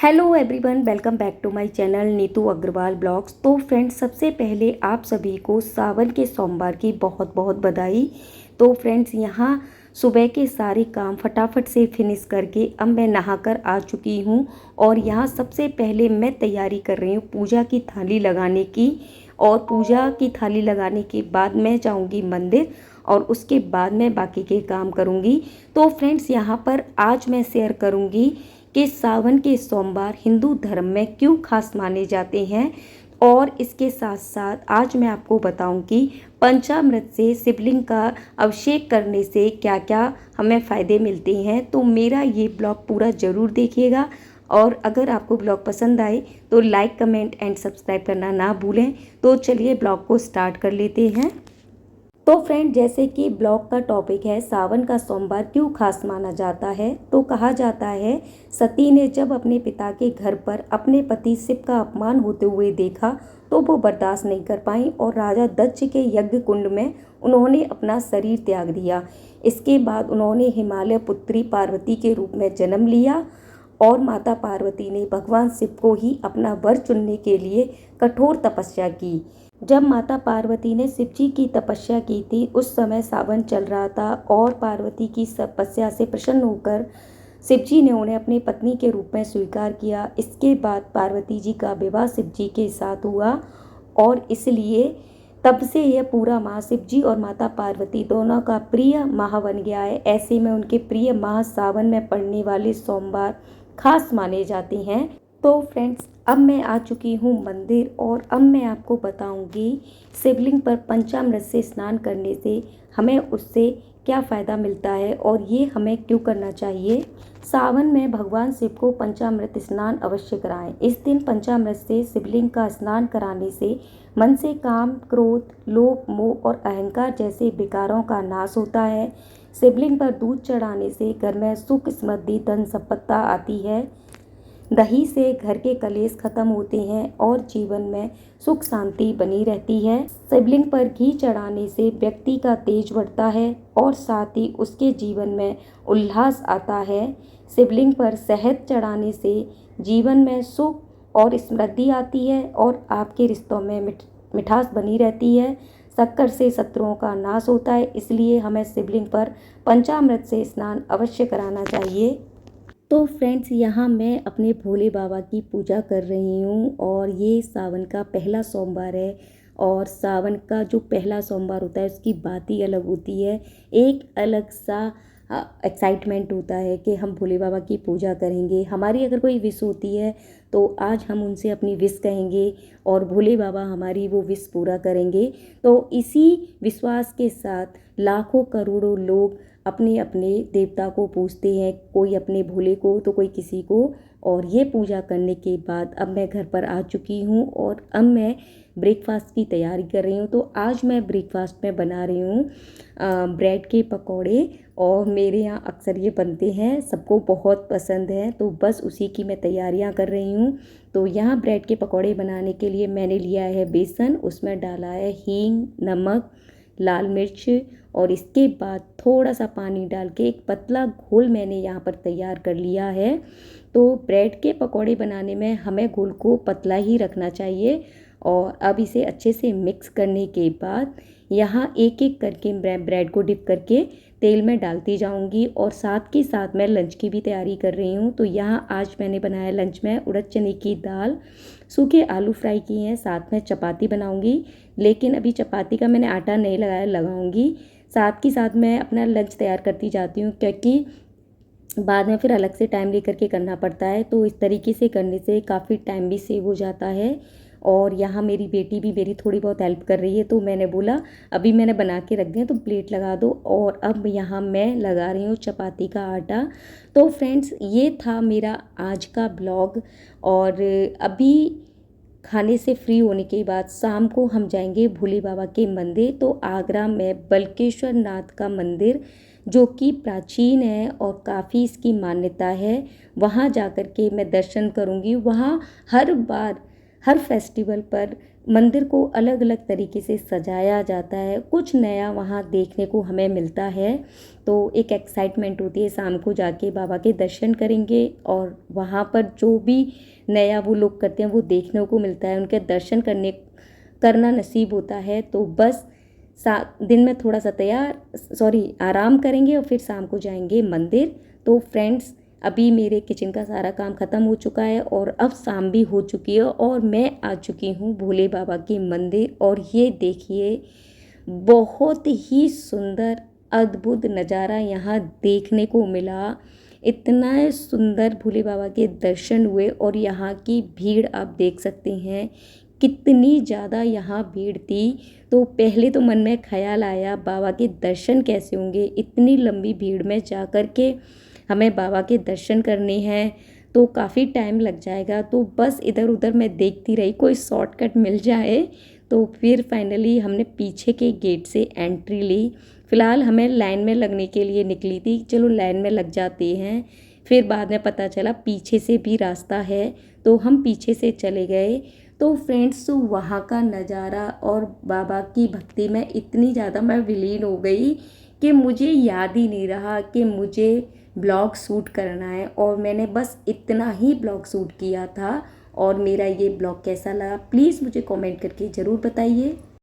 Hello everyone, welcome back to my channel Neetu Agarwal blogs. तो friends, सबसे पहले आप सभी को सावन के सोमवार की बहुत बहुत बधाई। तो फ्रेंड्स, यहाँ सुबह के सारे काम फटाफट से फिनिश करके अब मैं नहाकर आ चुकी हूँ और यहाँ सबसे पहले मैं तैयारी कर रही हूँ पूजा की थाली लगाने की। और पूजा की थाली लगाने के बाद मैं जाऊँगी मंदिर और उसके बाद मैं बाकी के काम करूँगी। तो फ्रेंड्स, यहाँ पर आज मैं शेयर करूँगी कि सावन के सोमवार हिंदू धर्म में क्यों खास माने जाते हैं। और इसके साथ साथ आज मैं आपको बताऊं कि पंचामृत से शिवलिंग का अभिषेक करने से क्या क्या हमें फ़ायदे मिलते हैं। तो मेरा ये ब्लॉग पूरा ज़रूर देखिएगा और अगर आपको ब्लॉग पसंद आए तो लाइक, कमेंट एंड सब्सक्राइब करना ना भूलें। तो चलिए ब्लॉग को स्टार्ट कर लेते हैं। तो फ्रेंड, जैसे कि ब्लॉग का टॉपिक है सावन का सोमवार क्यों खास माना जाता है, तो कहा जाता है सती ने जब अपने पिता के घर पर अपने पति शिव का अपमान होते हुए देखा तो वो बर्दाश्त नहीं कर पाई और राजा दक्ष के यज्ञ कुंड में उन्होंने अपना शरीर त्याग दिया। इसके बाद उन्होंने हिमालय पुत्री पार्वती के रूप में जन्म लिया और माता पार्वती ने भगवान शिव को ही अपना वर चुनने के लिए कठोर तपस्या की। जब माता पार्वती ने शिव जी की तपस्या की थी उस समय सावन चल रहा था और पार्वती की तपस्या से प्रसन्न होकर शिव जी ने उन्हें अपनी पत्नी के रूप में स्वीकार किया। इसके बाद पार्वती जी का विवाह शिव जी के साथ हुआ और इसलिए तब से यह पूरा माह शिव जी और माता पार्वती दोनों का प्रिय माह बन गया है। ऐसे में उनके प्रिय माह सावन में पड़ने वाले सोमवार खास माने जाते हैं। तो फ्रेंड्स, अब मैं आ चुकी हूँ मंदिर और अब मैं आपको बताऊंगी शिवलिंग पर पंचामृत से स्नान करने से हमें उससे क्या फ़ायदा मिलता है और ये हमें क्यों करना चाहिए। सावन में भगवान शिव को पंचामृत स्नान अवश्य कराएं। इस दिन पंचामृत से शिवलिंग का स्नान कराने से मन से काम, क्रोध, लोभ, मोह और अहंकार जैसे विकारों का नाश होता है। शिवलिंग पर दूध चढ़ाने से घर में सुख, समृद्धि, धन संपत्ति आती है। दही से घर के कलेश खत्म होते हैं और जीवन में सुख शांति बनी रहती है। शिवलिंग पर घी चढ़ाने से व्यक्ति का तेज बढ़ता है और साथ ही उसके जीवन में उल्लास आता है। शिवलिंग पर शहद चढ़ाने से जीवन में सुख और समृद्धि आती है और आपके रिश्तों में मिठास बनी रहती है। शक्कर से शत्रुओं का नाश होता है, इसलिए हमें शिवलिंग पर पंचामृत से स्नान अवश्य कराना चाहिए। तो फ्रेंड्स, यहाँ मैं अपने भोले बाबा की पूजा कर रही हूँ और ये सावन का पहला सोमवार है। और सावन का जो पहला सोमवार होता है उसकी बात ही अलग होती है। एक अलग सा एक्साइटमेंट होता है कि हम भोले बाबा की पूजा करेंगे। हमारी अगर कोई विश होती है तो आज हम उनसे अपनी विश कहेंगे और भोले बाबा हमारी वो विश पूरा करेंगे। तो इसी विश्वास के साथ लाखों करोड़ों लोग अपने अपने देवता को पूजते हैं, कोई अपने भोले को तो कोई किसी को। और ये पूजा करने के बाद अब मैं घर पर आ चुकी हूँ और अब मैं ब्रेकफास्ट की तैयारी कर रही हूँ। तो आज मैं ब्रेकफास्ट में बना रही हूँ ब्रेड के पकौड़े और मेरे यहाँ अक्सर ये बनते हैं, सबको बहुत पसंद है। तो बस उसी की मैं तैयारियाँ कर रही हूँ। तो यहाँ ब्रेड के पकौड़े बनाने के लिए मैंने लिया है बेसन, उसमें डाला है हींग, नमक, लाल मिर्च और इसके बाद थोड़ा सा पानी डाल के एक पतला घोल मैंने यहाँ पर तैयार कर लिया है। तो ब्रेड के पकौड़े बनाने में हमें घोल को पतला ही रखना चाहिए। और अब इसे अच्छे से मिक्स करने के बाद यहाँ एक एक करके ब्रेड को डिप करके तेल में डालती जाऊंगी और साथ के साथ मैं लंच की भी तैयारी कर रही हूँ। तो यहाँ आज मैंने बनाया लंच में उड़द चने की दाल, सूखे आलू फ्राई किए हैं, साथ में चपाती बनाऊंगी। लेकिन अभी चपाती का मैंने आटा नहीं लगाया, लगाऊंगी। साथ ही साथ मैं अपना लंच तैयार करती जाती हूँ क्योंकि बाद में फिर अलग से टाइम लेकर के करना पड़ता है। तो इस तरीके से करने से काफ़ी टाइम भी सेव हो जाता है। और यहाँ मेरी बेटी भी मेरी थोड़ी बहुत हेल्प कर रही है, तो मैंने बोला अभी मैंने बना के रख दिया तो प्लेट लगा दो। और अब यहाँ मैं लगा रही हूँ चपाती का आटा। तो फ्रेंड्स, ये था मेरा आज का ब्लॉग। और अभी खाने से फ्री होने के बाद शाम को हम जाएंगे भोले बाबा के मंदिर। तो आगरा में बल्केश्वर नाथ का मंदिर जो कि प्राचीन है और काफ़ी इसकी मान्यता है, वहाँ जाकर के मैं दर्शन करूँगी। वहाँ हर बार हर फेस्टिवल पर मंदिर को अलग अलग तरीके से सजाया जाता है, कुछ नया वहाँ देखने को हमें मिलता है। तो एक एक्साइटमेंट होती है, शाम को जाके बाबा के दर्शन करेंगे और वहाँ पर जो भी नया वो लोग करते हैं वो देखने को मिलता है, उनके दर्शन करना नसीब होता है। तो बस दिन में थोड़ा सा आराम करेंगे और फिर शाम को जाएंगे मंदिर। तो फ्रेंड्स, अभी मेरे किचन का सारा काम ख़त्म हो चुका है और अब शाम भी हो चुकी है और मैं आ चुकी हूँ भोले बाबा के मंदिर। और ये देखिए, बहुत ही सुंदर अद्भुत नज़ारा यहाँ देखने को मिला। इतना सुंदर भोले बाबा के दर्शन हुए और यहाँ की भीड़ आप देख सकते हैं कितनी ज़्यादा यहाँ भीड़ थी। तो पहले तो मन में ख्याल आया बाबा के दर्शन कैसे होंगे, इतनी लंबी भीड़ में जा कर के हमें बाबा के दर्शन करने हैं तो काफ़ी टाइम लग जाएगा। तो बस इधर उधर मैं देखती रही कोई शॉर्टकट मिल जाए। तो फिर फाइनली हमने पीछे के गेट से एंट्री ली। फ़िलहाल हमें लाइन में लगने के लिए निकली थी, चलो लाइन में लग जाते हैं। फिर बाद में पता चला पीछे से भी रास्ता है, तो हम पीछे से चले गए। तो फ्रेंड्स, वहाँ का नज़ारा और बाबा की भक्ति में इतनी ज़्यादा मैं विलीन हो गई कि मुझे याद ही नहीं रहा कि मुझे ब्लॉग शूट करना है, और मैंने बस इतना ही ब्लॉग शूट किया था। और मेरा ये ब्लॉग कैसा लगा प्लीज़ मुझे कमेंट करके ज़रूर बताइए।